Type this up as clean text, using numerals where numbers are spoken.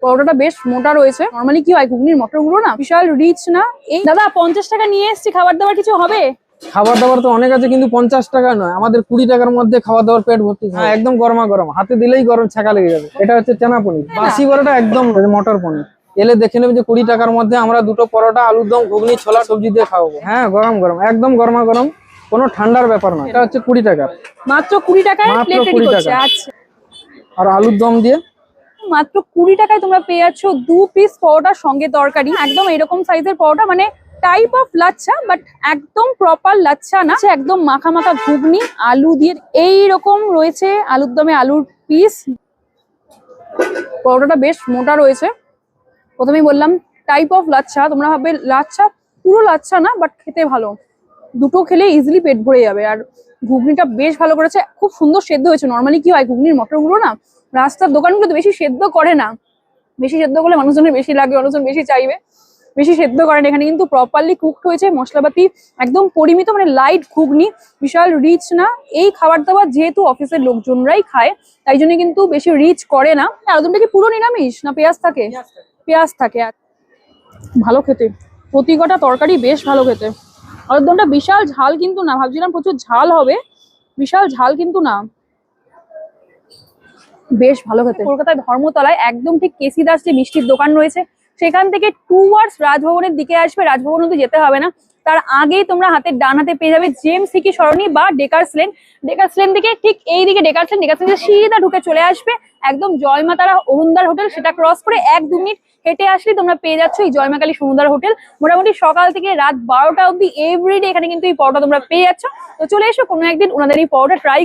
পরোটাটা বেশ মোটা রয়েছে। নর্মালি কি হয়, ঘুগনির মটরগুলো না বিশাল রিচ না। এই দাদা 50 টাকা নিয়ে এসেছি, খাবার দাবার কিছু হবে? খাবার দাবার তো অনেক আছে, কিন্তু 50 টাকা নয়, আমাদের 20 টাকার মধ্যে খাবার দাবার পেট ভর্তি। হ্যাঁ, একদম গরমা গরম, হাতে দিলেই গরম ছাকা লেগে যাবে। এটা হচ্ছে চানা পনির, বাসি পরোটা একদম মটর পনির। এলে দেখে নেবে যে 20 টাকার মধ্যে আমরা দুটো পরোটা, আলুর দম, ঘুগনি, ছোলা, সবজি দিয়ে খাওয়াবো। হ্যাঁ, গরম গরম, একদম গরমা গরম, কোনো ঠান্ডার ব্যাপার নয়। এটা হচ্ছে 20 টাকা, মাত্র 20 টাকায় মাত্র প্লেট রেডি 20 করছে। টাকা। আচ্ছা, আর আলুর দম দিয়ে মাত্র 20 টাকায় তোমরা পেয়ে যাচ্ছ 2 পিস পরোটার সঙ্গে তরকারি। একদম এরকম সাইজের পরোটা, মানে টাইপ অফ লাচ্ছা, বাট একদম প্রপার লাচ্ছা না। একদম মাখা মাখা ঘুগনি আলু দিয়ে এইরকম রয়েছে, আলুর দমে আলুর পিস। পরোটাটা বেশ মোটা রয়েছে। প্রথমেই বললাম টাইপ অফ লাচ্ছা, তোমরা ভাববে লাচ্ছা, পুরো লাচ্ছা না, বাট খেতে ভালো। দুটো খেলে ইজিলি পেট ভরে যাবে। আর ঘুগনিটা বেশ ভালো করেছে, খুব সুন্দর সেদ্ধ হয়েছে। নর্মালি কি হয়, ঘুগনির মটরগুলো না রাস্তার দোকানগুলোতে বেশি সেদ্ধ করে না, বেশি সেদ্ধ করলে মানুষজনের বেশি লাগে, মানুষজন বেশি চাইবে, বেশি সেদ্ধ করেন। এখানে কিন্তু প্রপারলি কুকড হয়েছে, মশলাপাতি একদম পরিমিত, মানে লাইট ঘুগনি, বিশাল রিচ না। এই খাবার দাবার যেহেতু অফিসের লোকজনরাই খায়, তাই জন্য কিন্তু বেশি রিচ করে না। আলুদমটা কি পুরো নিরামিষ না পেঁয়াজ থাকে? পেঁয়াজ থাকে। ভালো খেতে, প্রতি কটা তরকারি বেশ ভালো খেতে। আলুদমটা বিশাল ঝাল কিন্তু না, ভাবছিলাম প্রচুর ঝাল হবে, বিশাল ঝাল কিন্তু না, বেশ ভালো খেতে। কলকাতায় ধর্মতলায় একদম ঠিক কেসি দাস যে মিষ্টির দোকান রয়েছে, সেখান থেকে টুয়ার্ডস রাজভবনের দিকে আসবে। রাজভবন অব্দি যেতে হবে না, তার আগেই তোমরা হাতের ডান হাতে পেয়ে যাবে জেমস সিকি সরণি বা ডেকার্স লেন। ডেকার্স লেন থেকে ঠিক এইদিকে ডেকার্স লেন, ডেকার্স লেন থেকে সিধা ঢুকে চলে আসবে একদম জয়মাতারা অরুণদার হোটেল। সেটা ক্রস করে 1-2 মিনিট হেঁটে আসলে তোমরা পেয়ে যাচ্ছ এই জয়মা কালী সমুদ্র হোটেল। মোটামুটি সকাল থেকে রাত 12টা অব্দি এভরিডে এখানে কিন্তু এই পরোটা তোমরা পেয়ে যাচ্ছ। তো চলে এসো কোনো একদিন ওনাদের এই পরোটা ট্রাই।